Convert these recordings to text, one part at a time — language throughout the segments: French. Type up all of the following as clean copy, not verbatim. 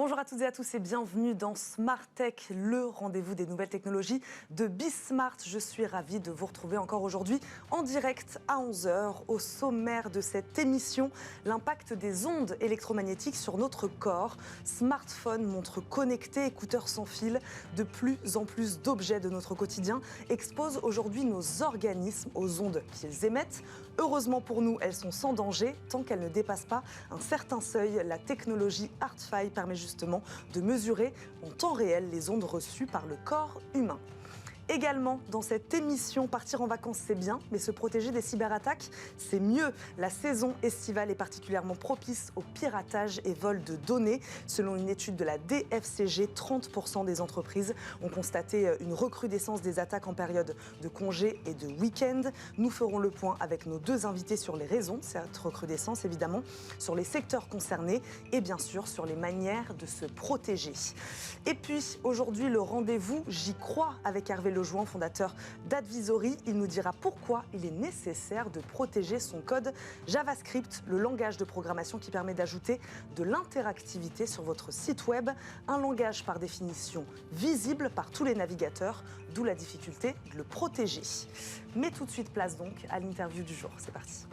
Bonjour à toutes et à tous et bienvenue dans Smart Tech, le rendez-vous des nouvelles technologies de Bismart. Je suis ravie de vous retrouver encore aujourd'hui en direct à 11 h. Au sommaire de cette émission, l'impact des ondes électromagnétiques sur notre corps. Smartphones, montres connectées, écouteurs sans fil, de plus en plus d'objets de notre quotidien exposent aujourd'hui nos organismes aux ondes qu'ils émettent. Heureusement pour nous, elles sont sans danger tant qu'elles ne dépassent pas un certain seuil. La technologie ArtFi permet justement de mesurer en temps réel les ondes reçues par le corps humain. Également, dans cette émission, partir en vacances, c'est bien, mais se protéger des cyberattaques, c'est mieux. La saison estivale est particulièrement propice au piratage et vol de données. Selon une étude de la DFCG, 30% des entreprises ont constaté une recrudescence des attaques en période de congés et de week-end. Nous ferons le point avec nos deux invités sur les raisons de cette recrudescence, évidemment, sur les secteurs concernés et bien sûr sur les manières de se protéger. Et puis, aujourd'hui, le rendez-vous, j'y crois, avec Hervé Lejoin, fondateur d'Advisory. Il nous dira pourquoi il est nécessaire de protéger son code JavaScript, le langage de programmation qui permet d'ajouter de l'interactivité sur votre site web. Un langage par définition visible par tous les navigateurs, d'où la difficulté de le protéger. Mais tout de suite, place donc à l'interview du jour. C'est parti.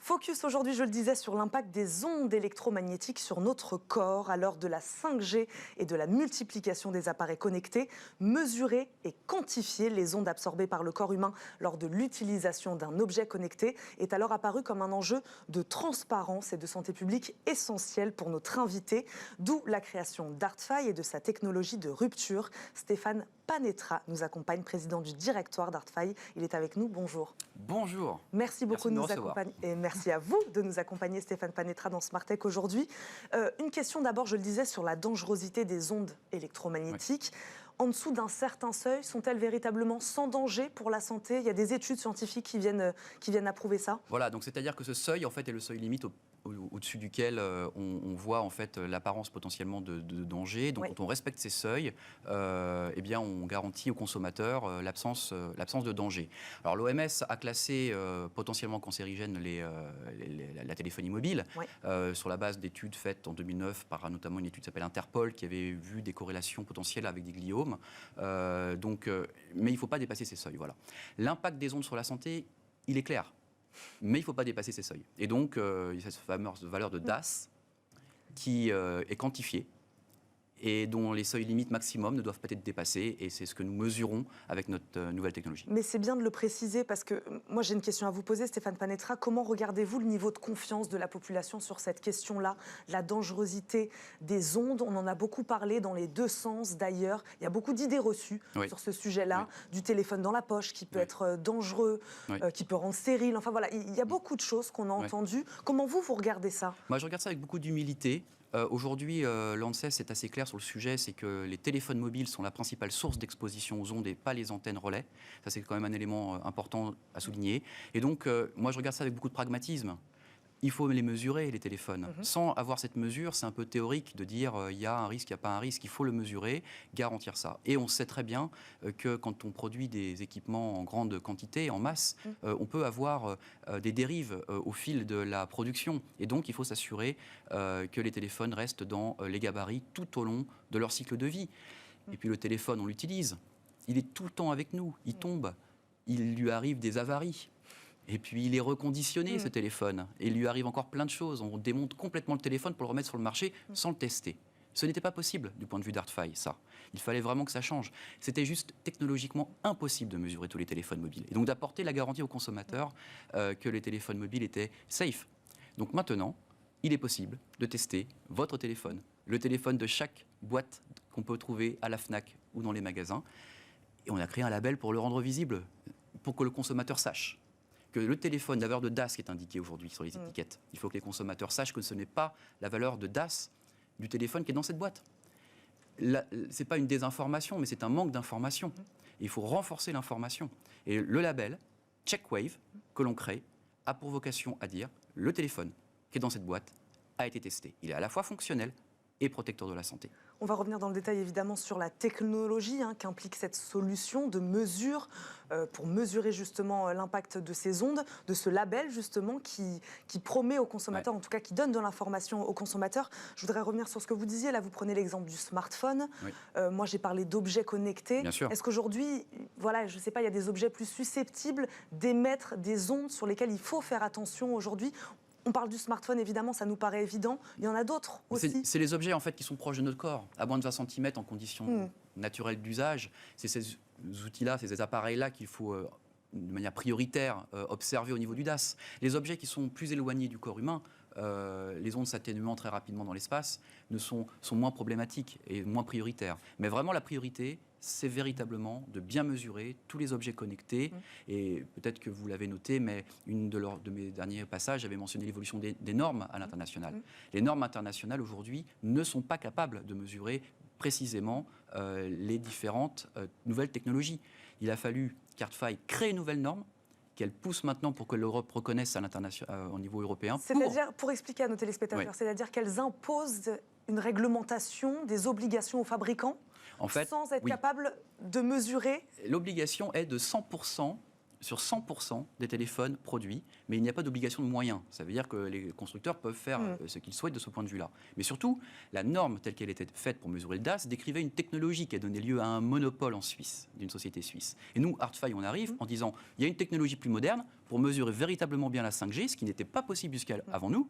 Focus aujourd'hui, je le disais, sur l'impact des ondes électromagnétiques sur notre corps à l'heure de la 5G et de la multiplication des appareils connectés. Mesurer et quantifier les ondes absorbées par le corps humain lors de l'utilisation d'un objet connecté est alors apparu comme un enjeu de transparence et de santé publique essentiel pour notre invité, d'où la création d'ArtFi et de sa technologie de rupture. Stéphane Panetra nous accompagne, président du directoire d'ArtFi. Il est avec nous. Bonjour. Bonjour. Merci beaucoup de nous accompagner. Et merci à vous de nous accompagner, Stéphane Panetra, dans Smart Tech aujourd'hui. Une question d'abord, je le disais, sur la dangerosité des ondes électromagnétiques. En dessous d'un certain seuil, sont-elles véritablement sans danger pour la santé? Il y a des études scientifiques qui viennent approuver ça. Voilà, donc c'est-à-dire que ce seuil, en fait, est le seuil limite au-dessus duquel on voit en fait l'apparence potentiellement de danger. Donc, quand on respecte ces seuils, eh bien, on garantit aux consommateurs l'absence de danger. Alors, l'OMS a classé potentiellement cancérigène la téléphonie mobile sur la base d'études faites en 2009 par notamment une étude qui s'appelle Interpol qui avait vu des corrélations potentielles avec des gliomes. Mais il ne faut pas dépasser ces seuils. Voilà. L'impact des ondes sur la santé, il est clair. Mais il ne faut pas dépasser ces seuils. Et donc, il y a cette fameuse valeur de DAS qui est quantifiée et dont les seuils limites maximum ne doivent pas être dépassés. Et c'est ce que nous mesurons avec notre nouvelle technologie. Mais c'est bien de le préciser parce que moi, j'ai une question à vous poser, Stéphane Panetra. Comment regardez-vous le niveau de confiance de la population sur cette question-là, la dangerosité des ondes? On en a beaucoup parlé dans les deux sens d'ailleurs. Il y a beaucoup d'idées reçues sur ce sujet-là, du téléphone dans la poche qui peut être dangereux, qui peut rendre stérile. Enfin voilà, il y a beaucoup de choses qu'on a entendues. Comment vous regardez ça? Moi, je regarde ça avec beaucoup d'humilité. Aujourd'hui, l'ANSES est assez clair sur le sujet, c'est que les téléphones mobiles sont la principale source d'exposition aux ondes et pas les antennes relais. Ça, c'est quand même un élément important à souligner. Et donc, moi, je regarde ça avec beaucoup de pragmatisme. Il faut les mesurer, les téléphones. Sans avoir cette mesure, c'est un peu théorique de dire il y a un risque, il n'y a pas un risque. Il faut le mesurer, garantir ça. Et on sait très bien que quand on produit des équipements en grande quantité, en masse, on peut avoir des dérives au fil de la production. Et donc, il faut s'assurer que les téléphones restent dans les gabarits tout au long de leur cycle de vie. Et puis le téléphone, on l'utilise. Il est tout le temps avec nous. Il tombe. Il lui arrive des avaries. Et puis, il est reconditionné, ce téléphone. Et il lui arrive encore plein de choses. On démonte complètement le téléphone pour le remettre sur le marché sans le tester. Ce n'était pas possible du point de vue d'ArtFi, ça. Il fallait vraiment que ça change. C'était juste technologiquement impossible de mesurer tous les téléphones mobiles. Et donc, d'apporter la garantie aux consommateurs que les téléphones mobiles étaient safe. Donc, maintenant, il est possible de tester votre téléphone, le téléphone de chaque boîte qu'on peut trouver à la FNAC ou dans les magasins. Et on a créé un label pour le rendre visible, pour que le consommateur sache que le téléphone, la valeur de DAS qui est indiquée aujourd'hui sur les étiquettes, il faut que les consommateurs sachent que ce n'est pas la valeur de DAS du téléphone qui est dans cette boîte. Ce n'est pas une désinformation, mais c'est un manque d'information. Il faut renforcer l'information. Et le label CheckWave que l'on crée a pour vocation à dire le téléphone qui est dans cette boîte a été testé. Il est à la fois fonctionnel et protecteur de la santé. On va revenir dans le détail évidemment sur la technologie qu'implique cette solution de mesure pour mesurer justement l'impact de ces ondes, de ce label justement qui promet aux consommateurs, en tout cas qui donne de l'information aux consommateurs. Je voudrais revenir sur ce que vous disiez. Là, vous prenez l'exemple du smartphone. Oui. Moi, j'ai parlé d'objets connectés. Bien sûr. Est-ce qu'aujourd'hui, voilà, je ne sais pas, il y a des objets plus susceptibles d'émettre des ondes sur lesquelles il faut faire attention aujourd'hui? On parle du smartphone, évidemment, ça nous paraît évident. Il y en a d'autres aussi. C'est les objets en fait qui sont proches de notre corps, à moins de 20 cm en conditions naturelles d'usage. C'est ces outils-là, c'est ces appareils-là qu'il faut de manière prioritaire observer au niveau du DAS. Les objets qui sont plus éloignés du corps humain, les ondes s'atténuant très rapidement dans l'espace, sont moins problématiques et moins prioritaires. Mais vraiment la priorité, c'est véritablement de bien mesurer tous les objets connectés. Et peut-être que vous l'avez noté, mais de mes derniers passages, j'avais mentionné l'évolution des normes à l'international. Les normes internationales, aujourd'hui, ne sont pas capables de mesurer précisément les différentes nouvelles technologies. Il a fallu qu'ArtFi crée une nouvelle norme, qu'elle pousse maintenant pour que l'Europe reconnaisse au niveau européen. C'est-à-dire, pour expliquer à nos téléspectateurs, c'est-à-dire qu'elles imposent une réglementation, des obligations aux fabricants sans être capables de mesurer. L'obligation est de 100% sur 100% des téléphones produits, mais il n'y a pas d'obligation de moyens. Ça veut dire que les constructeurs peuvent faire ce qu'ils souhaitent de ce point de vue-là. Mais surtout, la norme telle qu'elle était faite pour mesurer le DAS décrivait une technologie qui a donné lieu à un monopole en Suisse, d'une société suisse. Et nous, ArtFi, on arrive en disant, il y a une technologie plus moderne pour mesurer véritablement bien la 5G, ce qui n'était pas possible jusqu'avant nous,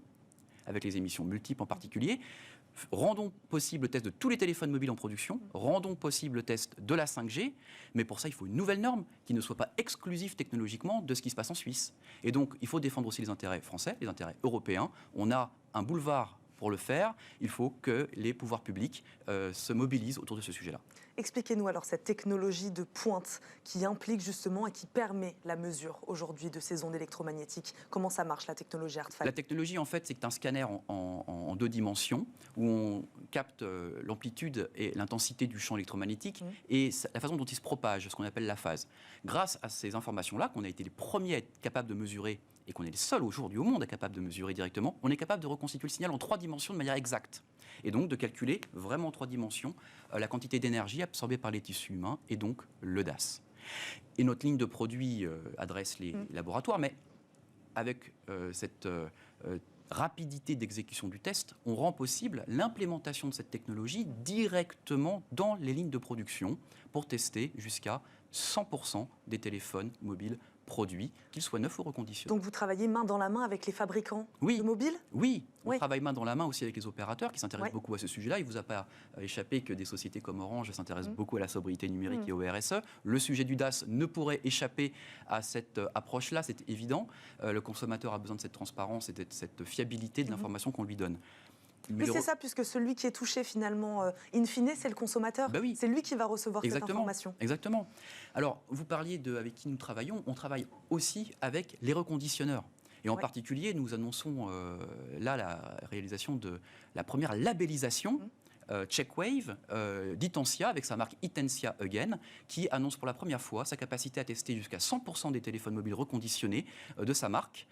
avec les émissions multiples en particulier. Rendons possible le test de tous les téléphones mobiles en production, rendons possible le test de la 5G, mais pour ça, il faut une nouvelle norme qui ne soit pas exclusive technologiquement de ce qui se passe en Suisse. Et donc, il faut défendre aussi les intérêts français, les intérêts européens. On a un boulevard pour le faire. Il faut que les pouvoirs publics se mobilisent autour de ce sujet-là. Expliquez-nous alors cette technologie de pointe qui implique justement et qui permet la mesure aujourd'hui de ces ondes électromagnétiques. Comment ça marche la technologie ArtFi? La technologie en fait c'est un scanner en 2 dimensions où on capte l'amplitude et l'intensité du champ électromagnétique et la façon dont il se propage, ce qu'on appelle la phase. Grâce à ces informations-là qu'on a été les premiers à être capables de mesurer et qu'on est les seuls aujourd'hui au monde à capable de mesurer directement, on est capable de reconstituer le signal en 3 dimensions de manière exacte. Et donc de calculer vraiment en 3 dimensions la quantité d'énergie absorbée par les tissus humains et donc le DAS. Et notre ligne de produits adresse les laboratoires, mais avec cette rapidité d'exécution du test, on rend possible l'implémentation de cette technologie directement dans les lignes de production pour tester jusqu'à 100% des téléphones mobiles produits, qu'ils soient neufs ou reconditionnés. Donc vous travaillez main dans la main avec les fabricants de mobiles? Oui, on travaille main dans la main aussi avec les opérateurs qui s'intéressent beaucoup à ce sujet-là. Il ne vous a pas échappé que des sociétés comme Orange s'intéressent beaucoup à la sobriété numérique et au RSE. Le sujet du DAS ne pourrait échapper à cette approche-là, c'est évident. Le consommateur a besoin de cette transparence et de cette fiabilité de l'information qu'on lui donne. Mais c'est ça, puisque celui qui est touché finalement, in fine, c'est le consommateur. Oui. C'est lui qui va recevoir cette information. Exactement. Alors, vous parliez avec qui nous travaillons. On travaille aussi avec les reconditionneurs. Et en particulier, nous annonçons là la réalisation de la première labellisation Checkwave d'Itensia, avec sa marque Itensia Again, qui annonce pour la première fois sa capacité à tester jusqu'à 100% des téléphones mobiles reconditionnés de sa marque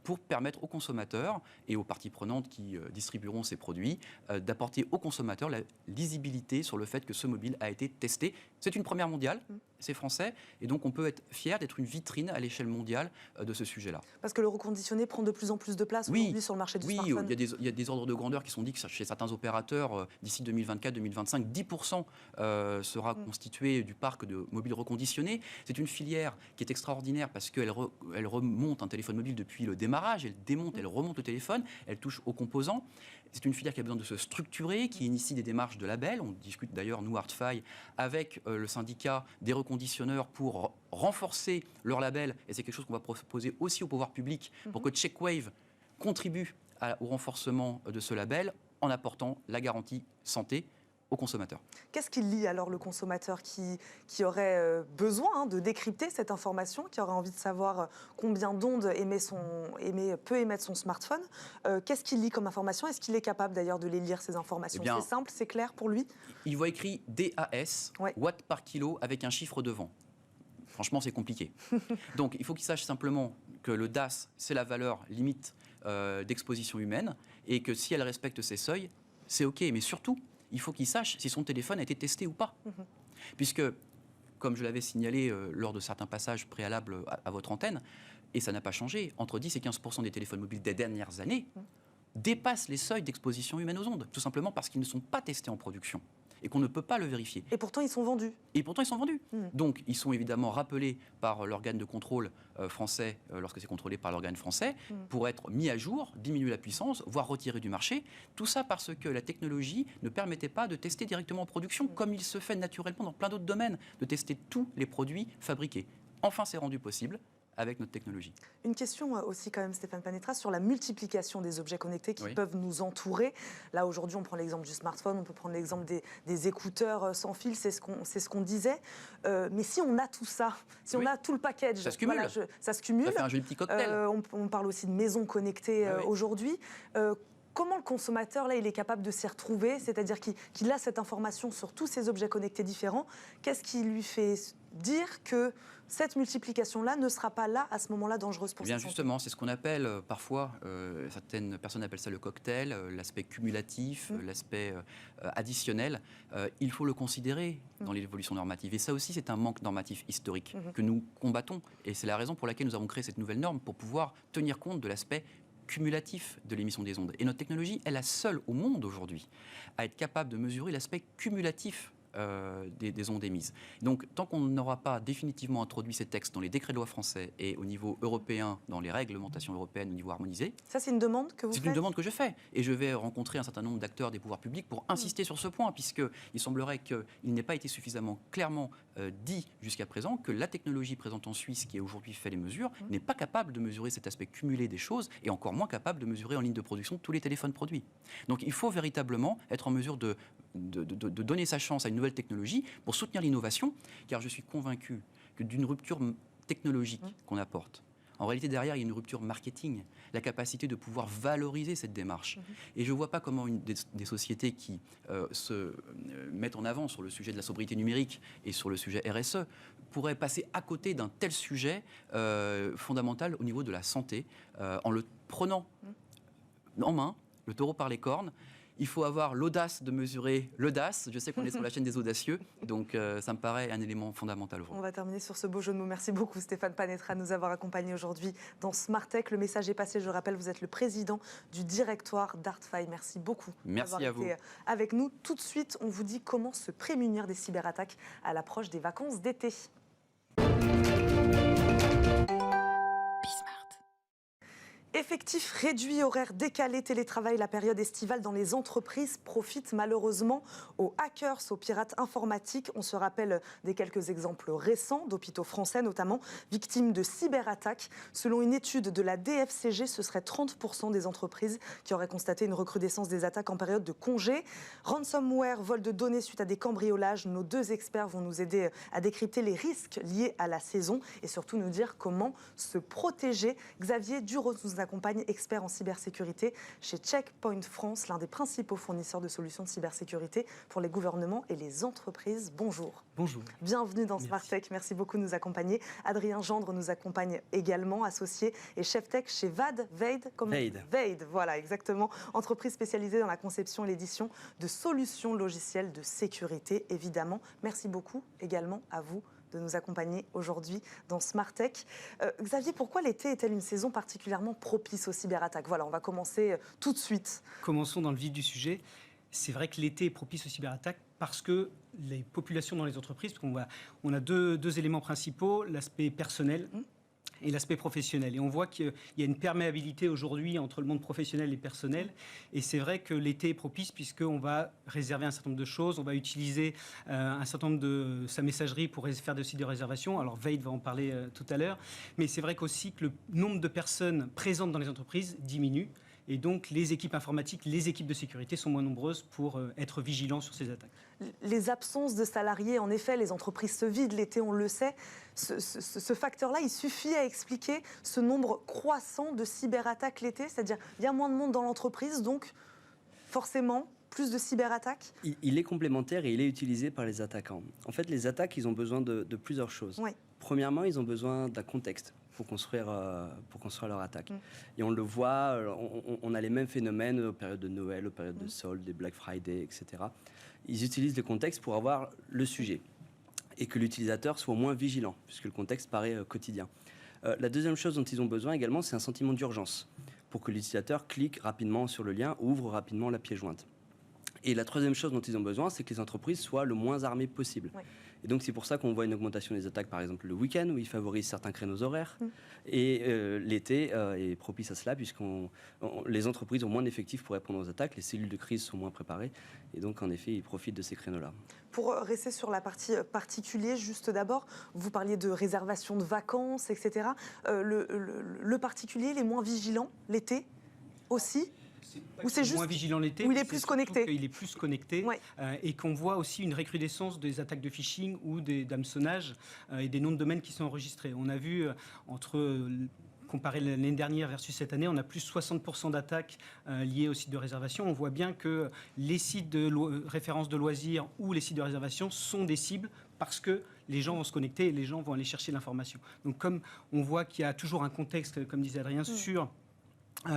pour permettre aux consommateurs et aux parties prenantes qui distribueront ces produits d'apporter aux consommateurs la lisibilité sur le fait que ce mobile a été testé. C'est une première mondiale, c'est français, et donc on peut être fier d'être une vitrine à l'échelle mondiale de ce sujet-là. Parce que le reconditionné prend de plus en plus de place aujourd'hui sur le marché du smartphone. Oui, il y a des ordres de grandeur qui sont dit que chez certains opérateurs, d'ici 2024-2025, 10% sera constitué du parc de mobiles reconditionnés. C'est une filière qui est extraordinaire parce qu'elle remonte un téléphone mobile depuis le démarrage, elle démonte, elle remonte le téléphone, elle touche aux composants. C'est une filière qui a besoin de se structurer, qui initie des démarches de label. On discute d'ailleurs, nous, ArtFi, avec le syndicat des reconditionneurs pour renforcer leur label. Et c'est quelque chose qu'on va proposer aussi au pouvoir public pour que Checkwave contribue au renforcement de ce label en apportant la garantie santé aux consommateurs. Qu'est-ce qui lie alors le consommateur qui aurait besoin de décrypter cette information, qui aurait envie de savoir combien d'ondes peut émettre son smartphone? Qu'est-ce qu'il lit comme information? Est-ce qu'il est capable d'ailleurs de les lire, ces informations? C'est simple, c'est clair pour lui? Il voit écrit DAS, watts par kilo, avec un chiffre devant. Franchement, c'est compliqué. Donc, il faut qu'il sache simplement que le DAS, c'est la valeur limite d'exposition humaine, et que si elle respecte ces seuils, c'est OK, mais surtout, il faut qu'il sache si son téléphone a été testé ou pas. Puisque, comme je l'avais signalé lors de certains passages préalables à votre antenne, et ça n'a pas changé, entre 10 et 15% des téléphones mobiles des dernières années dépassent les seuils d'exposition humaine aux ondes, tout simplement parce qu'ils ne sont pas testés en production et qu'on ne peut pas le vérifier. Et pourtant, ils sont vendus. Donc, ils sont évidemment rappelés par l'organe de contrôle français, lorsque c'est contrôlé par l'organe français, pour être mis à jour, diminuer la puissance, voire retiré du marché. Tout ça parce que la technologie ne permettait pas de tester directement en production, comme il se fait naturellement dans plein d'autres domaines, de tester tous les produits fabriqués. Enfin, c'est rendu possible avec notre technologie. Une question aussi quand même, Stéphane Panetra, sur la multiplication des objets connectés qui peuvent nous entourer. Là, aujourd'hui, on prend l'exemple du smartphone, on peut prendre l'exemple des écouteurs sans fil, c'est ce qu'on disait. Mais si on a tout ça, si on a tout le package, ça se cumule. Voilà, ça se cumule. Ça fait un joli petit cocktail. On parle aussi de maisons connectées aujourd'hui. Comment le consommateur, là, il est capable de s'y retrouver? C'est-à-dire qu'il a cette information sur tous ces objets connectés différents. Qu'est-ce qui lui fait dire que cette multiplication-là ne sera pas là, à ce moment-là, dangereuse pour sa santé? Justement, c'est ce qu'on appelle parfois, certaines personnes appellent ça le cocktail, l'aspect cumulatif, l'aspect additionnel. Il faut le considérer dans l'évolution normative. Et ça aussi, c'est un manque normatif historique que nous combattons. Et c'est la raison pour laquelle nous avons créé cette nouvelle norme, pour pouvoir tenir compte de l'aspect cumulatif de l'émission des ondes. Et notre technologie est la seule au monde aujourd'hui à être capable de mesurer l'aspect cumulatif des ondes émises. Donc, tant qu'on n'aura pas définitivement introduit ces textes dans les décrets de loi français et au niveau européen, dans les réglementations européennes au niveau harmonisé... Ça, c'est une demande que vous faites ? C'est une demande que je fais. Et je vais rencontrer un certain nombre d'acteurs des pouvoirs publics pour insister sur ce point, puisqu'il semblerait qu'il n'ait pas été suffisamment clairement dit jusqu'à présent que la technologie présente en Suisse, qui aujourd'hui fait les mesures, n'est pas capable de mesurer cet aspect cumulé des choses, et encore moins capable de mesurer en ligne de production tous les téléphones produits. Donc, il faut véritablement être en mesure de donner sa chance à une nouvelle technologie pour soutenir l'innovation, car je suis convaincu que d'une rupture technologique qu'on apporte, en réalité, derrière, il y a une rupture marketing, la capacité de pouvoir valoriser cette démarche. Et je ne vois pas comment des sociétés qui se mettent en avant sur le sujet de la sobriété numérique et sur le sujet RSE pourraient passer à côté d'un tel sujet fondamental au niveau de la santé, en le prenant en main, le taureau par les cornes. Il faut avoir l'audace de mesurer l'audace. Je sais qu'on est sur la chaîne des audacieux, donc ça me paraît un élément fondamental aujourd'hui. On va terminer sur ce beau jeu de mots. Merci beaucoup Stéphane Panetra de nous avoir accompagnés aujourd'hui dans Smart Tech. Le message est passé, je rappelle, vous êtes le président du directoire d'Artfy. Merci beaucoup d'avoir été avec nous. Tout de suite, on vous dit comment se prémunir des cyberattaques à l'approche des vacances d'été. Effectifs réduits, horaires décalés, télétravail, la période estivale dans les entreprises profite malheureusement aux hackers, aux pirates informatiques. On se rappelle des quelques exemples récents d'hôpitaux français, notamment victimes de cyberattaques. Selon une étude de la DFCG, ce serait 30% des entreprises qui auraient constaté une recrudescence des attaques en période de congé. Ransomware, vol de données suite à des cambriolages. Nos deux experts vont nous aider à décrypter les risques liés à la saison et surtout nous dire comment se protéger. Xavier Duros nous accompagne, expert en cybersécurité chez Checkpoint France, l'un des principaux fournisseurs de solutions de cybersécurité pour les gouvernements et les entreprises. Bonjour. Bonjour. Bienvenue dans Smart Tech. Merci beaucoup de nous accompagner. Adrien Gendre nous accompagne également, associé et chef tech chez Vade, voilà, exactement. Entreprise spécialisée dans la conception et l'édition de solutions logicielles de sécurité, évidemment. Merci beaucoup également à vous de nous accompagner aujourd'hui dans Smart Tech. Xavier, pourquoi l'été est-elle une saison particulièrement propice aux cyberattaques? Voilà, on va commencer tout de suite. Commençons dans le vif du sujet. C'est vrai que l'été est propice aux cyberattaques parce que les populations dans les entreprises, on a deux éléments principaux, l'aspect personnel et l'aspect professionnel. Et on voit qu'il y a une perméabilité aujourd'hui entre le monde professionnel et personnel. Et c'est vrai que l'été est propice puisqu'on va réserver un certain nombre de choses. On va utiliser un certain nombre de sa messagerie pour faire aussi des réservations. Alors Veid va en parler tout à l'heure. Mais c'est vrai qu'aussi que le nombre de personnes présentes dans les entreprises diminue. Et donc, les équipes informatiques, les équipes de sécurité sont moins nombreuses pour être vigilants sur ces attaques. Les absences de salariés, en effet, les entreprises se vident l'été, on le sait. Ce facteur-là, il suffit à expliquer ce nombre croissant de cyberattaques l'été. C'est-à-dire, il y a moins de monde dans l'entreprise, donc forcément, plus de cyberattaques. Il est complémentaire et il est utilisé par les attaquants. En fait, les attaques, ils ont besoin de plusieurs choses. Oui. Premièrement, ils ont besoin d'un contexte pour construire leur attaque. Et on le voit, on a les mêmes phénomènes aux périodes de Noël, aux périodes de soldes, des Black Friday, etc. Ils utilisent le contexte pour avoir le sujet et que l'utilisateur soit au moins vigilant, puisque le contexte paraît quotidien. La deuxième chose dont ils ont besoin également, c'est un sentiment d'urgence pour que l'utilisateur clique rapidement sur le lien, ouvre rapidement la pièce jointe. Et la troisième chose dont ils ont besoin, c'est que les entreprises soient le moins armées possible. Ouais. Et donc, c'est pour ça qu'on voit une augmentation des attaques, par exemple, le week-end, où ils favorisent certains créneaux horaires. Et l'été est propice à cela, puisque les entreprises ont moins d'effectifs pour répondre aux attaques, les cellules de crise sont moins préparées. Et donc, en effet, ils profitent de ces créneaux-là. Pour rester sur la partie particulier, juste d'abord, vous parliez de réservation de vacances, etc. Le particulier, il est moins vigilant l'été aussi ? Ou c'est juste moins vigilant l'été, où il est plus connecté. Il est plus connecté, ouais. Et qu'on voit aussi une recrudescence des attaques de phishing ou d'hameçonnage et des noms de domaines qui sont enregistrés. On a vu comparé l'année dernière versus cette année, on a plus 60% d'attaques liées aux sites de réservation. On voit bien que les sites de référence de loisirs ou les sites de réservation sont des cibles parce que les gens vont se connecter et les gens vont aller chercher l'information. Donc comme on voit qu'il y a toujours un contexte, comme disait Adrien, sur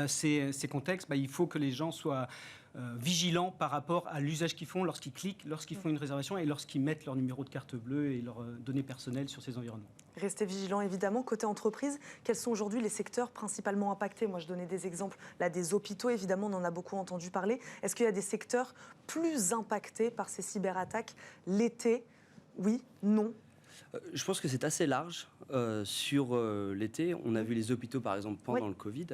ces contextes, il faut que les gens soient vigilants par rapport à l'usage qu'ils font lorsqu'ils cliquent, lorsqu'ils font une réservation et lorsqu'ils mettent leur numéro de carte bleue et leurs données personnelles sur ces environnements. Restez vigilants, évidemment. Côté entreprise, quels sont aujourd'hui les secteurs principalement impactés ? Moi, je donnais des exemples là, des hôpitaux, évidemment, on en a beaucoup entendu parler. Est-ce qu'il y a des secteurs plus impactés par ces cyberattaques l'été ? Oui, non ? Je pense que c'est assez large. Sur l'été, on a vu les hôpitaux, par exemple, pendant le Covid.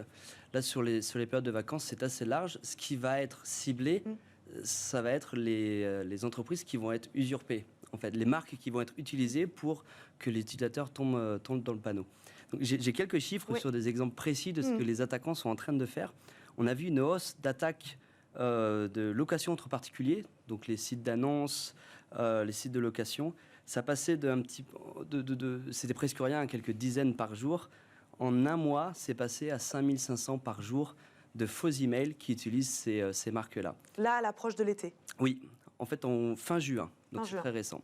Là, sur les périodes de vacances, c'est assez large. Ce qui va être ciblé, ça va être les entreprises qui vont être usurpées. En fait, les marques qui vont être utilisées pour que les utilisateurs tombent dans le panneau. J'ai quelques chiffres sur des exemples précis de ce que les attaquants sont en train de faire. On a vu une hausse d'attaques de location entre particuliers, donc les sites d'annonces, les sites de location. Ça passait c'était presque rien, quelques dizaines par jour. En un mois, c'est passé à 5500 par jour de faux emails qui utilisent ces marques-là. Là, à l'approche de l'été ? Oui, en fait, fin juin, donc c'est très récent.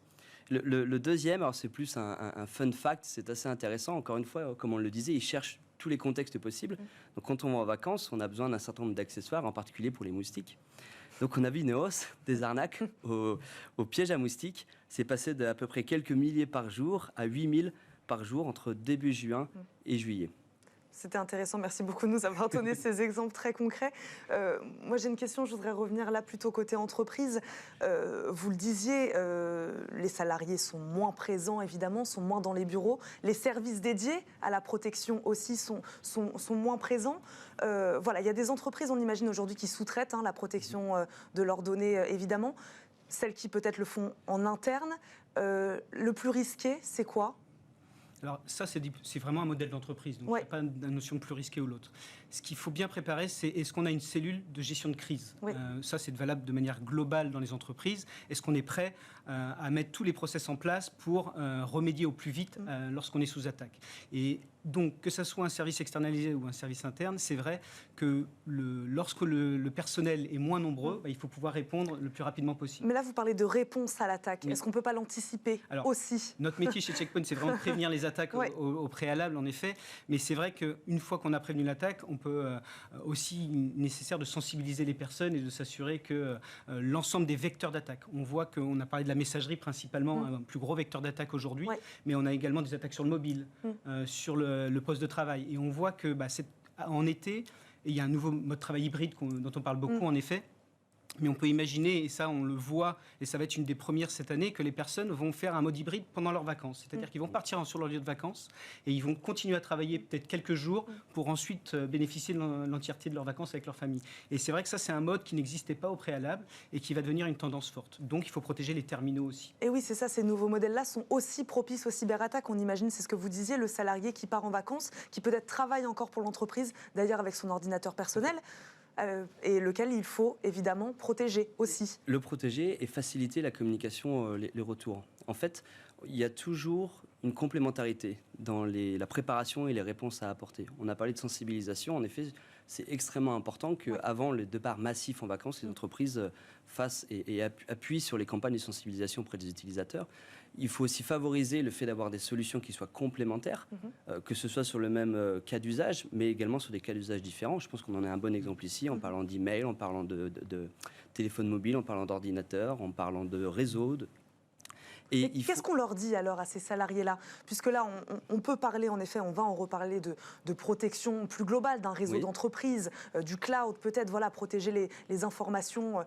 Le deuxième, alors c'est plus un fun fact, c'est assez intéressant. Encore une fois, comme on le disait, ils cherchent tous les contextes possibles. Donc quand on va en vacances, on a besoin d'un certain nombre d'accessoires, en particulier pour les moustiques. Donc on a vu une hausse des arnaques au piège à moustiques. C'est passé d'à peu près quelques milliers par jour à 8000 par jour entre début juin et juillet. C'était intéressant, merci beaucoup de nous avoir donné ces exemples très concrets. Moi j'ai une question, je voudrais revenir là plutôt côté entreprise. Vous le disiez, les salariés sont moins présents évidemment, sont moins dans les bureaux. Les services dédiés à la protection aussi sont moins présents. Voilà, il y a des entreprises, on imagine aujourd'hui, qui sous-traitent la protection de leurs données évidemment. Celles qui peut-être le font en interne. Le plus risqué, c'est quoi ? Alors ça, c'est vraiment un modèle d'entreprise, donc il n'y a pas de notion de plus risqué ou l'autre. Ce qu'il faut bien préparer, c'est est-ce qu'on a une cellule de gestion de crise ? Ça, c'est valable de manière globale dans les entreprises. Est-ce qu'on est prêt à mettre tous les process en place pour remédier au plus vite lorsqu'on est sous attaque ? Et donc, que ce soit un service externalisé ou un service interne, c'est vrai que lorsque le personnel est moins nombreux, il faut pouvoir répondre le plus rapidement possible. Mais là, vous parlez de réponse à l'attaque. Est-ce qu'on ne peut pas l'anticiper aussi ? Notre métier chez Check Point, c'est vraiment de prévenir les attaques au préalable, en effet. Mais c'est vrai qu'une fois qu'on a prévenu l'attaque, on peut aussi nécessaire de sensibiliser les personnes et de s'assurer que l'ensemble des vecteurs d'attaque. On voit qu'on a parlé de la messagerie principalement, un plus gros vecteur d'attaque aujourd'hui, mais on a également des attaques sur le mobile, sur le poste de travail. Et on voit que en été, il y a un nouveau mode de travail hybride dont on parle beaucoup, en effet. Mais on peut imaginer, et ça on le voit, et ça va être une des premières cette année, que les personnes vont faire un mode hybride pendant leurs vacances. C'est-à-dire qu'ils vont partir sur leur lieu de vacances et ils vont continuer à travailler peut-être quelques jours pour ensuite bénéficier de l'entièreté de leurs vacances avec leur famille. Et c'est vrai que ça, c'est un mode qui n'existait pas au préalable et qui va devenir une tendance forte. Donc il faut protéger les terminaux aussi. Et oui, c'est ça, ces nouveaux modèles-là sont aussi propices aux cyberattaques. On imagine, c'est ce que vous disiez, le salarié qui part en vacances, qui peut-être travaille encore pour l'entreprise, d'ailleurs avec son ordinateur personnel. Et lequel il faut évidemment protéger aussi. Le protéger et faciliter la communication, les retours. En fait, il y a toujours une complémentarité dans la préparation et les réponses à apporter. On a parlé de sensibilisation, en effet, c'est extrêmement important qu'avant le départ massif en vacances, les entreprises fassent et appuient sur les campagnes de sensibilisation auprès des utilisateurs. Il faut aussi favoriser le fait d'avoir des solutions qui soient complémentaires, que ce soit sur le même cas d'usage, mais également sur des cas d'usage différents. Je pense qu'on en a un bon exemple ici, en parlant d'email, en parlant de téléphone mobile, en parlant d'ordinateur, en parlant de réseau. Et qu'est-ce qu'on leur dit alors à ces salariés-là? Puisque là, on peut parler, en effet, on va en reparler de protection plus globale d'un réseau d'entreprise, du cloud, peut-être protéger les informations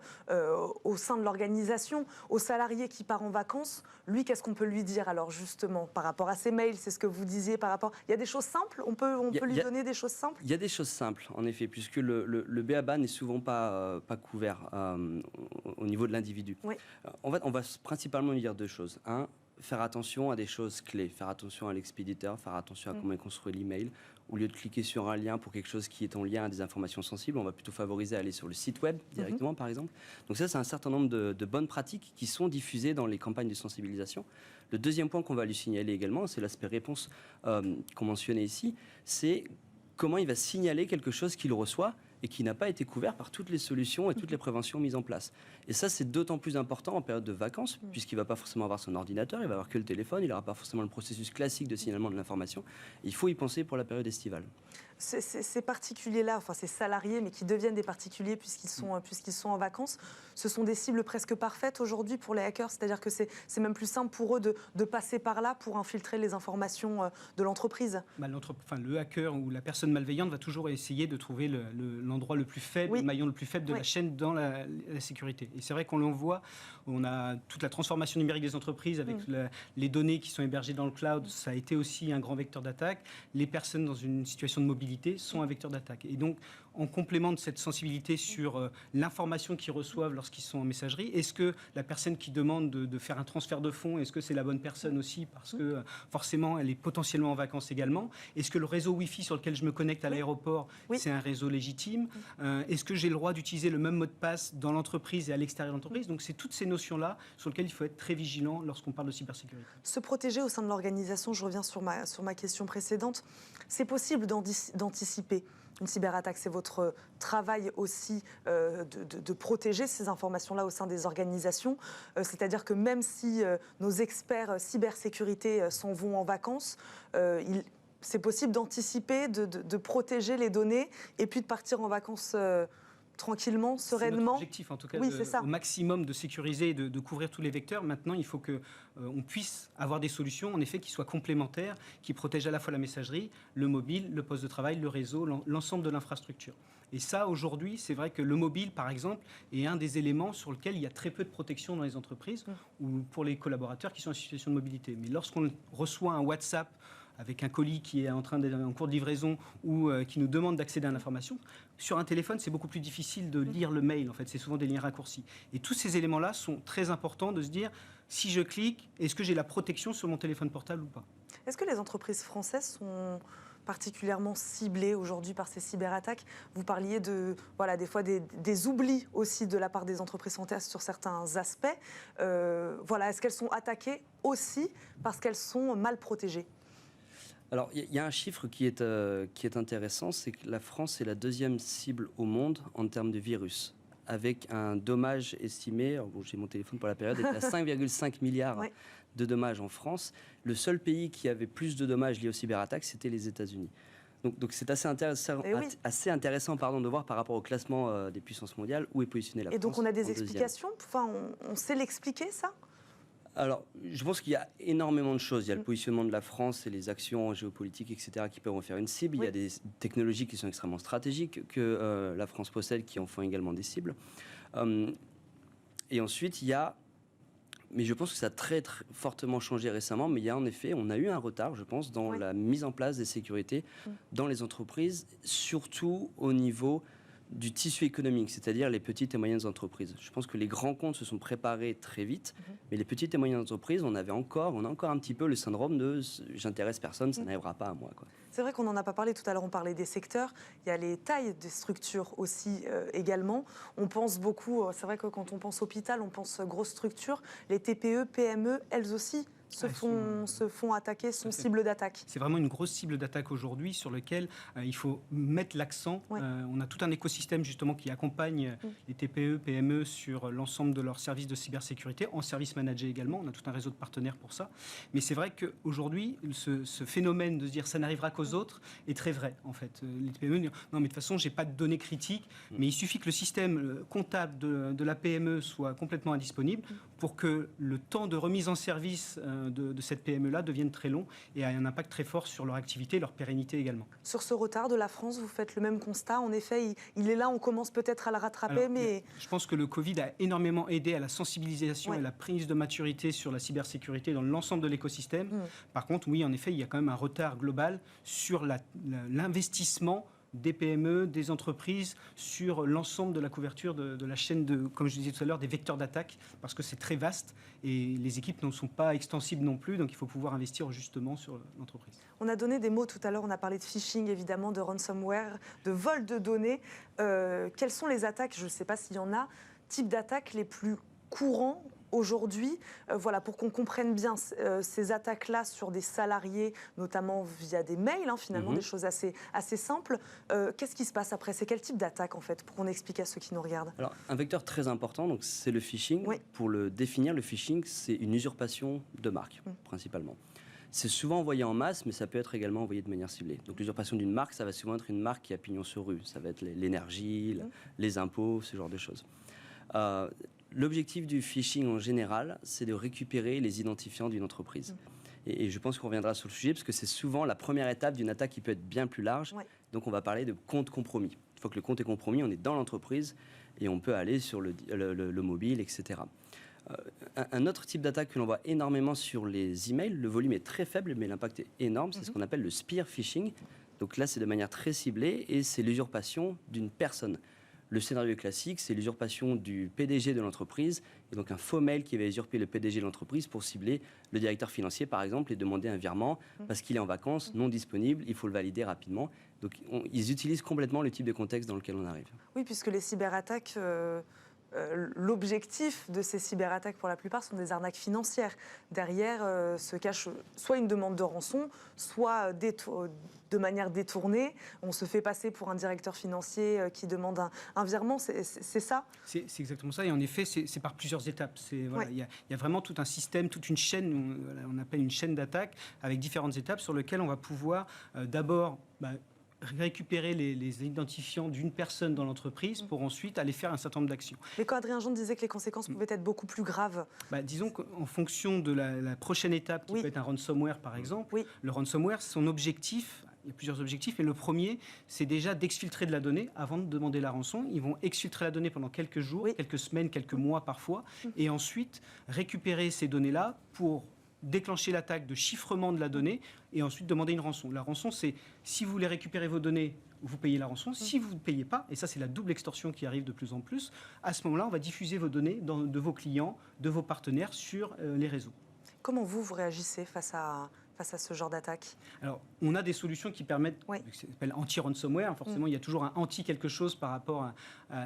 au sein de l'organisation. Au salarié qui part en vacances, lui, qu'est-ce qu'on peut lui dire alors justement par rapport à ses mails? C'est ce que vous disiez par rapport... Il y a des choses simples? On peut lui donner des choses simples? Il y a des choses simples, en effet, puisque le b.a.-ba n'est souvent pas couvert au niveau de l'individu. Oui. On va principalement lui dire deux choses. Un, faire attention à des choses clés, faire attention à l'expéditeur, faire attention à comment est construit l'email. Au lieu de cliquer sur un lien pour quelque chose qui est en lien à des informations sensibles, on va plutôt favoriser à aller sur le site web directement, par exemple. Donc ça, c'est un certain nombre de bonnes pratiques qui sont diffusées dans les campagnes de sensibilisation. Le deuxième point qu'on va lui signaler également, c'est l'aspect réponse qu'on mentionnait ici, c'est comment il va signaler quelque chose qu'il reçoit et qui n'a pas été couvert par toutes les solutions et toutes les préventions mises en place. Et ça, c'est d'autant plus important en période de vacances, puisqu'il ne va pas forcément avoir son ordinateur, il va avoir que le téléphone, il n'aura pas forcément le processus classique de signalement de l'information. Il faut y penser pour la période estivale. Ces particuliers-là, enfin ces salariés, mais qui deviennent des particuliers puisqu'ils sont en vacances, ce sont des cibles presque parfaites aujourd'hui pour les hackers. C'est-à-dire que c'est même plus simple pour eux de passer par là pour infiltrer les informations de l'entreprise. Le hacker ou la personne malveillante va toujours essayer de trouver l'endroit le plus faible, le maillon le plus faible de la chaîne dans la sécurité. Et c'est vrai qu'on le voit, on a toute la transformation numérique des entreprises avec les données qui sont hébergées dans le cloud, ça a été aussi un grand vecteur d'attaque. Les personnes dans une situation de mobilité sont un vecteur d'attaque. Et donc, en complément de cette sensibilité sur l'information qu'ils reçoivent lorsqu'ils sont en messagerie, est-ce que la personne qui demande de faire un transfert de fonds, est-ce que c'est la bonne personne aussi parce que forcément elle est potentiellement en vacances également? Est-ce que le réseau Wi-Fi sur lequel je me connecte à l'aéroport, c'est un réseau légitime? Est-ce que j'ai le droit d'utiliser le même mot de passe dans l'entreprise et à l'extérieur de l'entreprise? Donc c'est toutes ces notions-là sur lesquelles il faut être très vigilant lorsqu'on parle de cybersécurité. Se protéger au sein de l'organisation, je reviens sur ma question précédente, c'est possible d'anticiper une cyberattaque, c'est votre travail aussi de protéger ces informations-là au sein des organisations. C'est-à-dire que même si nos experts cybersécurité s'en vont en vacances, c'est possible d'anticiper, de protéger les données et puis de partir en vacances tranquillement, sereinement. C'est notre objectif, en tout cas, au maximum de sécuriser et de couvrir tous les vecteurs. Maintenant, il faut qu'on puisse avoir des solutions, en effet, qui soient complémentaires, qui protègent à la fois la messagerie, le mobile, le poste de travail, le réseau, l'ensemble de l'infrastructure. Et ça, aujourd'hui, c'est vrai que le mobile, par exemple, est un des éléments sur lequel il y a très peu de protection dans les entreprises ou pour les collaborateurs qui sont en situation de mobilité. Mais lorsqu'on reçoit un WhatsApp avec un colis qui est en cours de livraison ou qui nous demande d'accéder à l'information, sur un téléphone, c'est beaucoup plus difficile de lire le mail, en fait. C'est souvent des liens raccourcis. Et tous ces éléments-là sont très importants de se dire, si je clique, est-ce que j'ai la protection sur mon téléphone portable ou pas? Est-ce que les entreprises françaises sont particulièrement ciblées aujourd'hui par ces cyberattaques? Vous parliez des fois des oublis aussi de la part des entreprises françaises sur certains aspects. Est-ce qu'elles sont attaquées aussi parce qu'elles sont mal protégées? Alors, il y a un chiffre qui est intéressant, c'est que la France est la deuxième cible au monde en termes de virus, avec un dommage estimé, j'ai mon téléphone pour la période, était à 5,5 milliards de dommages en France. Le seul pays qui avait plus de dommages liés aux cyberattaques, c'était les États-Unis. Donc c'est assez intéressant, de voir par rapport au classement des puissances mondiales où est positionnée la France. Et donc on a des explications? On sait l'expliquer, ça? Alors, je pense qu'il y a énormément de choses. Il y a le positionnement de la France et les actions géopolitiques, etc., qui peuvent en faire une cible. Il y a des technologies qui sont extrêmement stratégiques que la France possède, qui en font également des cibles. Et ensuite, il y a... Mais je pense que ça a très fortement changé récemment. Mais il y a en effet, on a eu un retard, je pense, dans la mise en place des sécurités dans les entreprises, surtout au niveau du tissu économique, c'est-à-dire les petites et moyennes entreprises. Je pense que les grands comptes se sont préparés très vite, mais les petites et moyennes entreprises, on a encore un petit peu le syndrome de « j'intéresse personne, ça n'arrivera pas à moi ». C'est vrai qu'on n'en a pas parlé tout à l'heure, on parlait des secteurs, il y a les tailles des structures aussi également. On pense beaucoup, c'est vrai que quand on pense hôpital, on pense grosse structure, les TPE, PME, elles aussi se font attaquer, sont cibles d'attaque. C'est vraiment une grosse cible d'attaque aujourd'hui sur lequel il faut mettre l'accent. On a tout un écosystème justement qui accompagne les TPE, PME sur l'ensemble de leurs services de cybersécurité, en service managé également. On a tout un réseau de partenaires pour ça. Mais c'est vrai qu'aujourd'hui, ce phénomène de se dire ça n'arrivera qu'aux autres est très vrai en fait. Les PME disent non mais de toute façon j'ai pas de données critiques, mais il suffit que le système comptable de la PME soit complètement indisponible pour que le temps de remise en service de cette PME-là devienne très long et a un impact très fort sur leur activité et leur pérennité également. Sur ce retard de la France, vous faites le même constat. En effet, il est là, on commence peut-être à le rattraper, Alors, mais... Je pense que le Covid a énormément aidé à la sensibilisation et la prise de maturité sur la cybersécurité dans l'ensemble de l'écosystème. Par contre, oui, en effet, il y a quand même un retard global sur l'investissement des PME, des entreprises, sur l'ensemble de la couverture de la chaîne, comme je disais tout à l'heure, des vecteurs d'attaque, parce que c'est très vaste et les équipes ne sont pas extensibles non plus, donc il faut pouvoir investir justement sur l'entreprise. On a donné des mots tout à l'heure, on a parlé de phishing évidemment, de ransomware, de vol de données. Quelles sont les attaques, je ne sais pas s'il y en a, types d'attaques les plus courants aujourd'hui, voilà, pour qu'on comprenne bien ces attaques-là sur des salariés, notamment via des mails, finalement, des choses assez simples. Qu'est-ce qui se passe après? C'est quel type d'attaque, en fait, pour qu'on explique à ceux qui nous regardent? Alors, un vecteur très important, donc, c'est le phishing. Pour le définir, le phishing, c'est une usurpation de marque, principalement. C'est souvent envoyé en masse, mais ça peut être également envoyé de manière ciblée. Donc l'usurpation d'une marque, ça va souvent être une marque qui a pignon sur rue. Ça va être l'énergie, les impôts, ce genre de choses. L'objectif du phishing en général, c'est de récupérer les identifiants d'une entreprise. Et je pense qu'on reviendra sur le sujet, parce que c'est souvent la première étape d'une attaque qui peut être bien plus large. Donc on va parler de compte compromis. Une fois que le compte est compromis, on est dans l'entreprise et on peut aller sur le mobile, etc. Un autre type d'attaque que l'on voit énormément sur les emails, le volume est très faible, mais l'impact est énorme, c'est ce qu'on appelle le spear phishing. Donc là, c'est de manière très ciblée et c'est l'usurpation d'une personne. Le scénario classique, c'est l'usurpation du PDG de l'entreprise, et donc un faux mail qui va usurper le PDG de l'entreprise pour cibler le directeur financier, par exemple, et demander un virement parce qu'il est en vacances, non disponible, il faut le valider rapidement. Donc ils utilisent complètement le type de contexte dans lequel on arrive. Oui, puisque les cyberattaques... l'objectif de ces cyberattaques, pour la plupart, sont des arnaques financières. Derrière se cache soit une demande de rançon, soit de manière détournée. On se fait passer pour un directeur financier qui demande un virement. C'est ça? C'est exactement ça. Et en effet, c'est par plusieurs étapes. Il y a vraiment tout un système, toute une chaîne, on appelle une chaîne d'attaque, avec différentes étapes sur lesquelles on va pouvoir d'abord... récupérer les identifiants d'une personne dans l'entreprise pour ensuite aller faire un certain nombre d'actions. Mais quand Adrien Jean disait que les conséquences pouvaient être beaucoup plus graves... Disons qu'en fonction de la prochaine étape, qui peut être un ransomware par exemple, le ransomware, son objectif... Il y a plusieurs objectifs, mais le premier, c'est déjà d'exfiltrer de la donnée avant de demander la rançon. Ils vont exfiltrer la donnée pendant quelques jours, quelques semaines, quelques mois parfois, et ensuite récupérer ces données-là pour déclencher l'attaque de chiffrement de la donnée et ensuite demander une rançon. La rançon, c'est si vous voulez récupérer vos données, vous payez la rançon. Si vous ne payez pas, et ça c'est la double extorsion qui arrive de plus en plus, à ce moment-là, on va diffuser vos données de vos clients, de vos partenaires sur les réseaux. Comment vous réagissez face à ce genre d'attaque? Alors, on a des solutions qui permettent, ça s'appelle anti-ransomware, forcément il y a toujours un anti-quelque chose par rapport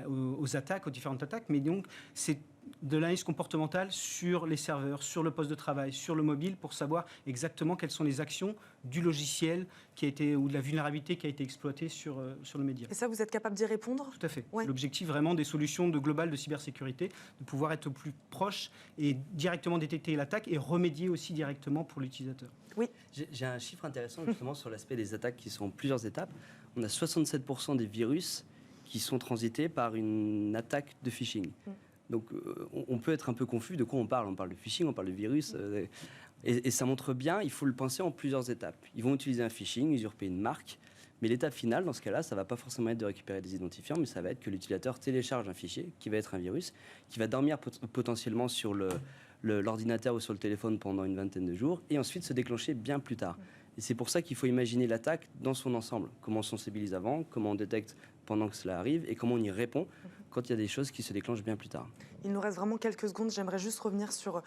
aux attaques, aux différentes attaques, mais donc c'est de l'analyse comportementale sur les serveurs, sur le poste de travail, sur le mobile, pour savoir exactement quelles sont les actions du logiciel qui a été, ou de la vulnérabilité qui a été exploitée sur le média. Et ça, vous êtes capable d'y répondre? Tout à fait. C'est l'objectif vraiment des solutions globales de cybersécurité, de pouvoir être au plus proche et directement détecter l'attaque et remédier aussi directement pour l'utilisateur. Oui. J'ai un chiffre intéressant justement sur l'aspect des attaques qui sont en plusieurs étapes. On a 67% des virus qui sont transités par une attaque de phishing. Donc on peut être un peu confus de quoi on parle. On parle de phishing, on parle de virus. Et ça montre bien, il faut le penser en plusieurs étapes. Ils vont utiliser un phishing, usurper une marque. Mais l'étape finale, dans ce cas-là, ça ne va pas forcément être de récupérer des identifiants, mais ça va être que l'utilisateur télécharge un fichier qui va être un virus, qui va dormir potentiellement sur l'ordinateur ou sur le téléphone pendant une vingtaine de jours, et ensuite se déclencher bien plus tard. Et c'est pour ça qu'il faut imaginer l'attaque dans son ensemble. Comment on sensibilise avant, comment on détecte pendant que cela arrive, et comment on y répond quand il y a des choses qui se déclenchent bien plus tard. Il nous reste vraiment quelques secondes. J'aimerais juste revenir sur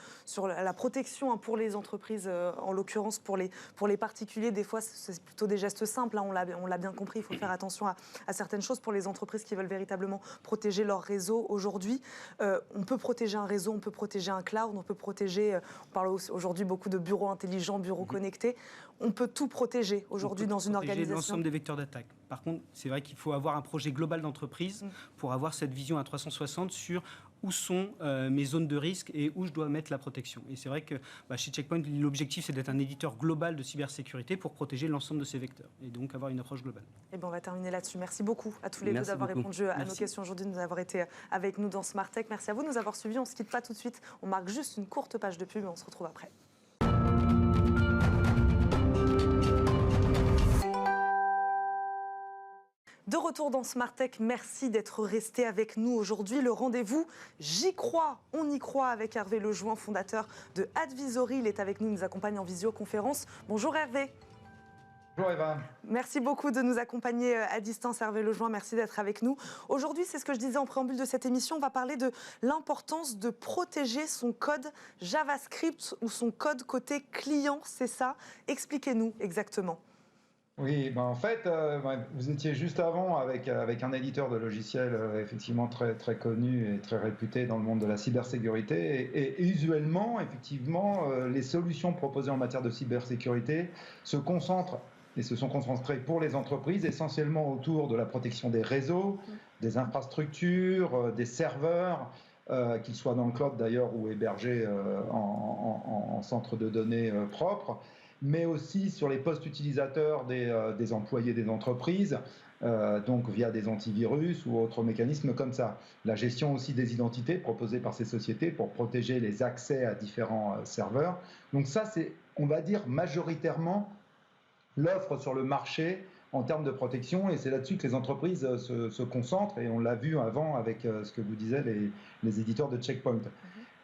la protection pour les entreprises, en l'occurrence pour les particuliers. Des fois, c'est plutôt des gestes simples. On l'a bien compris. Il faut faire attention à certaines choses pour les entreprises qui veulent véritablement protéger leur réseau. Aujourd'hui, on peut protéger un réseau, on peut protéger un cloud, on peut protéger. On parle aujourd'hui beaucoup de bureaux intelligents, bureaux connectés. On peut tout protéger aujourd'hui dans une organisation. L'ensemble des vecteurs d'attaque. Par contre, c'est vrai qu'il faut avoir un projet global d'entreprise pour avoir cette vision à 360 sur où sont mes zones de risque et où je dois mettre la protection. Et c'est vrai que chez Check Point, l'objectif, c'est d'être un éditeur global de cybersécurité pour protéger l'ensemble de ces vecteurs et donc avoir une approche globale. Et on va terminer là-dessus. Merci beaucoup à tous les deux d'avoir répondu à nos questions aujourd'hui, de nous avoir été avec nous dans Smart Tech. Merci à vous de nous avoir suivis. On ne se quitte pas tout de suite. On marque juste une courte page de pub et on se retrouve après. De retour dans Smart Tech, merci d'être resté avec nous aujourd'hui. Le rendez-vous, j'y crois, on y croit, avec Hervé Lejoin, fondateur de Advisory. Il est avec nous, il nous accompagne en visioconférence. Bonjour Hervé. Bonjour Eva. Merci beaucoup de nous accompagner à distance, Hervé Lejoin. Merci d'être avec nous. Aujourd'hui, c'est ce que je disais en préambule de cette émission, on va parler de l'importance de protéger son code JavaScript ou son code côté client, c'est ça? Expliquez-nous exactement. Oui, en fait, vous étiez juste avant avec un éditeur de logiciels effectivement très, très connu et très réputé dans le monde de la cybersécurité. Et usuellement, effectivement, les solutions proposées en matière de cybersécurité se concentrent et se sont concentrées pour les entreprises essentiellement autour de la protection des réseaux, des infrastructures, des serveurs, qu'ils soient dans le cloud d'ailleurs ou hébergés en centre de données propre, mais aussi sur les postes utilisateurs des employés des entreprises, donc via des antivirus ou autres mécanismes comme ça. La gestion aussi des identités proposées par ces sociétés pour protéger les accès à différents serveurs. Donc ça, c'est, on va dire, majoritairement l'offre sur le marché en termes de protection, et c'est là-dessus que les entreprises se concentrent, et on l'a vu avant avec ce que vous disiez les éditeurs de Check Point.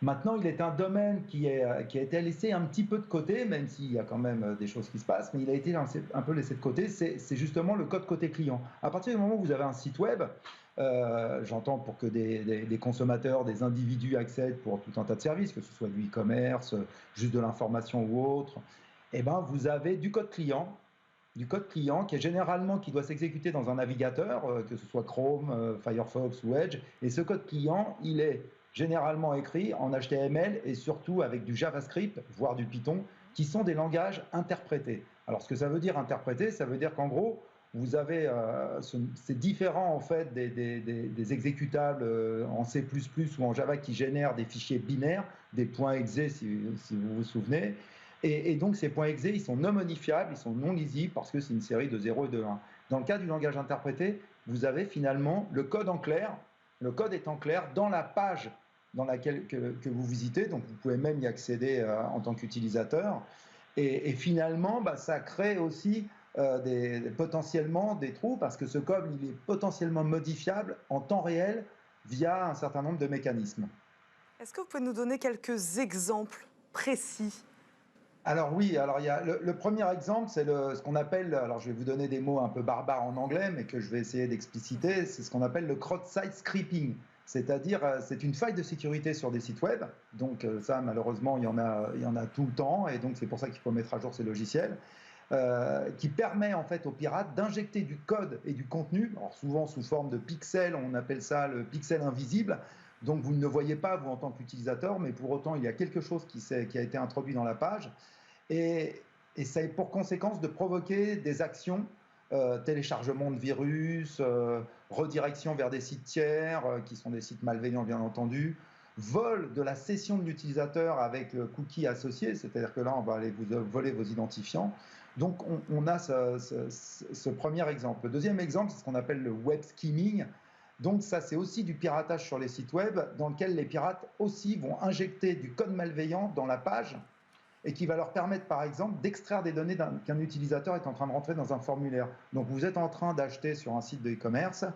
Maintenant, il est un domaine qui a été laissé un petit peu de côté, même s'il y a quand même des choses qui se passent, mais il a été un peu laissé de côté, c'est justement le code côté client. À partir du moment où vous avez un site web, j'entends pour que des consommateurs, des individus accèdent pour tout un tas de services, que ce soit du e-commerce, juste de l'information ou autre, eh ben, vous avez du code client qui est généralement qui doit s'exécuter dans un navigateur, que ce soit Chrome, Firefox ou Edge, et ce code client, il est généralement écrit en HTML et surtout avec du JavaScript, voire du Python, qui sont des langages interprétés. Alors ce que ça veut dire interpréter, ça veut dire qu'en gros, vous avez, c'est différent en fait des exécutables en C++ ou en Java qui génèrent des fichiers binaires, des points exe si vous vous souvenez. Et donc ces points exe, ils sont non modifiables, ils sont non lisibles parce que c'est une série de 0 et de 1. Dans le cas du langage interprété, vous avez finalement le code en clair. Le code est en clair dans la page dans laquelle que vous visitez, donc vous pouvez même y accéder en tant qu'utilisateur. Et finalement, ça crée aussi potentiellement des trous parce que ce code, il est potentiellement modifiable en temps réel via un certain nombre de mécanismes. Est-ce que vous pouvez nous donner quelques exemples précis? Alors oui, alors il y a le premier exemple, c'est ce qu'on appelle, alors je vais vous donner des mots un peu barbares en anglais, mais que je vais essayer d'expliciter, c'est ce qu'on appelle le cross-site scripting. C'est-à-dire, c'est une faille de sécurité sur des sites web. Donc ça, malheureusement, il y en a tout le temps, et donc c'est pour ça qu'il faut mettre à jour ces logiciels, qui permet en fait aux pirates d'injecter du code et du contenu, alors souvent sous forme de pixels, on appelle ça le pixel invisible. Donc vous ne le voyez pas, vous, en tant qu'utilisateur, mais pour autant, il y a quelque chose qui a été introduit dans la page. Et ça a pour conséquence de provoquer des actions, téléchargement de virus, redirection vers des sites tiers, qui sont des sites malveillants, bien entendu, vol de la session de l'utilisateur avec le cookie associé, c'est-à-dire que là, on va aller vous voler vos identifiants. Donc on a ce premier exemple. Le deuxième exemple, c'est ce qu'on appelle le web skimming. Donc ça, c'est aussi du piratage sur les sites web, dans lequel les pirates aussi vont injecter du code malveillant dans la page et qui va leur permettre, par exemple, d'extraire des données qu'un utilisateur est en train de rentrer dans un formulaire. Donc vous êtes en train d'acheter sur un site de e-commerce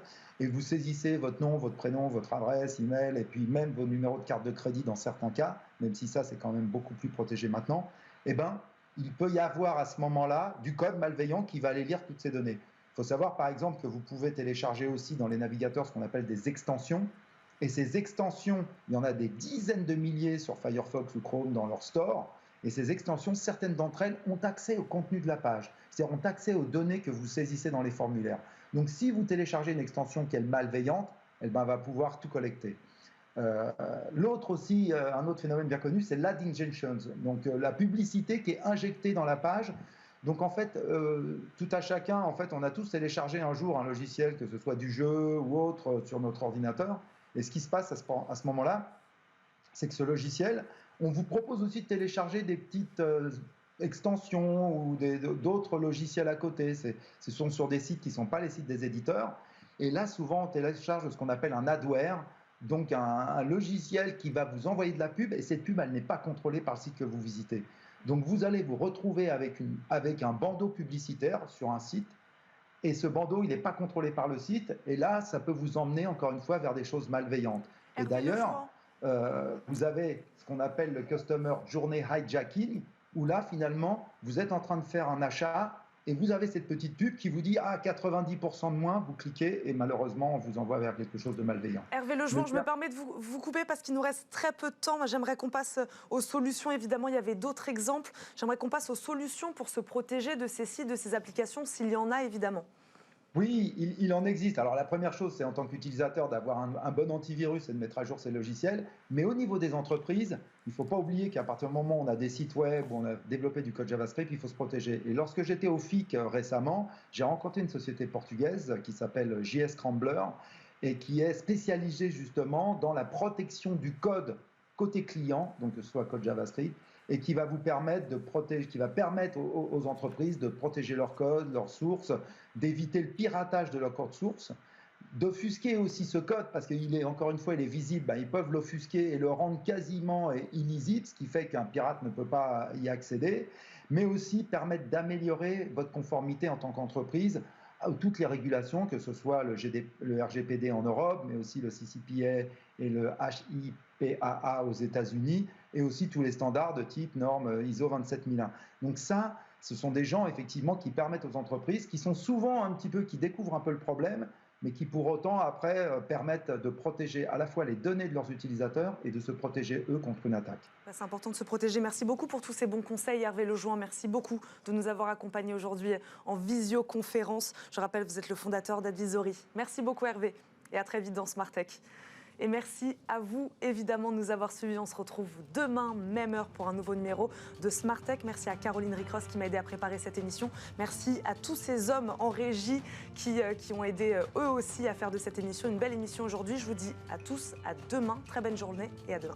et vous saisissez votre nom, votre prénom, votre adresse, email et puis même vos numéros de carte de crédit dans certains cas, même si ça, c'est quand même beaucoup plus protégé maintenant. Eh bien, il peut y avoir à ce moment-là du code malveillant qui va aller lire toutes ces données. Il faut savoir par exemple que vous pouvez télécharger aussi dans les navigateurs ce qu'on appelle des extensions. Et ces extensions, il y en a des dizaines de milliers sur Firefox ou Chrome dans leur store. Et ces extensions, certaines d'entre elles ont accès au contenu de la page, c'est-à-dire ont accès aux données que vous saisissez dans les formulaires. Donc si vous téléchargez une extension qui est malveillante, elle va pouvoir tout collecter. L'autre aussi, un autre phénomène bien connu, c'est l'ad injections, donc la publicité qui est injectée dans la page. Donc en fait, tout à chacun, en fait, on a tous téléchargé un jour un logiciel, que ce soit du jeu ou autre, sur notre ordinateur. Et ce qui se passe à ce moment-là, c'est que ce logiciel, on vous propose aussi de télécharger des petites extensions ou d'autres logiciels à côté. Ce sont sur des sites qui ne sont pas les sites des éditeurs. Et là, souvent, on télécharge ce qu'on appelle un adware, donc un logiciel qui va vous envoyer de la pub. Et cette pub, elle n'est pas contrôlée par le site que vous visitez. Donc, vous allez vous retrouver avec un bandeau publicitaire sur un site. Et ce bandeau, il n'est pas contrôlé par le site. Et là, ça peut vous emmener, encore une fois, vers des choses malveillantes. Et d'ailleurs, vous avez ce qu'on appelle le Customer Journey Hijacking, où là, finalement, vous êtes en train de faire un achat et vous avez cette petite pub qui vous dit « Ah, 90% de moins », vous cliquez et malheureusement, on vous envoie vers quelque chose de malveillant. Hervé Lejouan, je me permets de vous couper parce qu'il nous reste très peu de temps. J'aimerais qu'on passe aux solutions. Évidemment, il y avait d'autres exemples. J'aimerais qu'on passe aux solutions pour se protéger de ces sites, de ces applications, s'il y en a, évidemment. Oui, il en existe. Alors la première chose, c'est en tant qu'utilisateur d'avoir un bon antivirus et de mettre à jour ses logiciels. Mais au niveau des entreprises, il ne faut pas oublier qu'à partir du moment où on a des sites web, où on a développé du code JavaScript, il faut se protéger. Et lorsque j'étais au FIC récemment, j'ai rencontré une société portugaise qui s'appelle JS Scrambler et qui est spécialisée justement dans la protection du code côté client, donc que ce soit code JavaScript, et qui va vous permettre de protéger, qui va permettre aux entreprises de protéger leur code, leurs sources, d'éviter le piratage de leur code source, d'offusquer aussi ce code parce qu'il est, encore une fois, il est visible. Ils peuvent l'offusquer et le rendre quasiment illisible, ce qui fait qu'un pirate ne peut pas y accéder, mais aussi permettre d'améliorer votre conformité en tant qu'entreprise à toutes les régulations, que ce soit le RGPD en Europe, mais aussi le CCPA et le HIPAA aux États-Unis, et aussi tous les standards de type norme ISO 27001. Donc ça, ce sont des gens effectivement qui permettent aux entreprises, qui sont souvent un petit peu, qui découvrent un peu le problème, mais qui pour autant après permettent de protéger à la fois les données de leurs utilisateurs et de se protéger eux contre une attaque. C'est important de se protéger. Merci beaucoup pour tous ces bons conseils, Hervé Lejouan. Merci beaucoup de nous avoir accompagnés aujourd'hui en visioconférence. Je rappelle, vous êtes le fondateur d'Advisory. Merci beaucoup, Hervé, et à très vite dans Smart Tech. Et merci à vous, évidemment, de nous avoir suivis. On se retrouve demain, même heure, pour un nouveau numéro de Smart Tech. Merci à Caroline Ricross qui m'a aidé à préparer cette émission. Merci à tous ces hommes en régie qui ont aidé eux aussi à faire de cette émission une belle émission aujourd'hui. Je vous dis à tous à demain. Très bonne journée et à demain.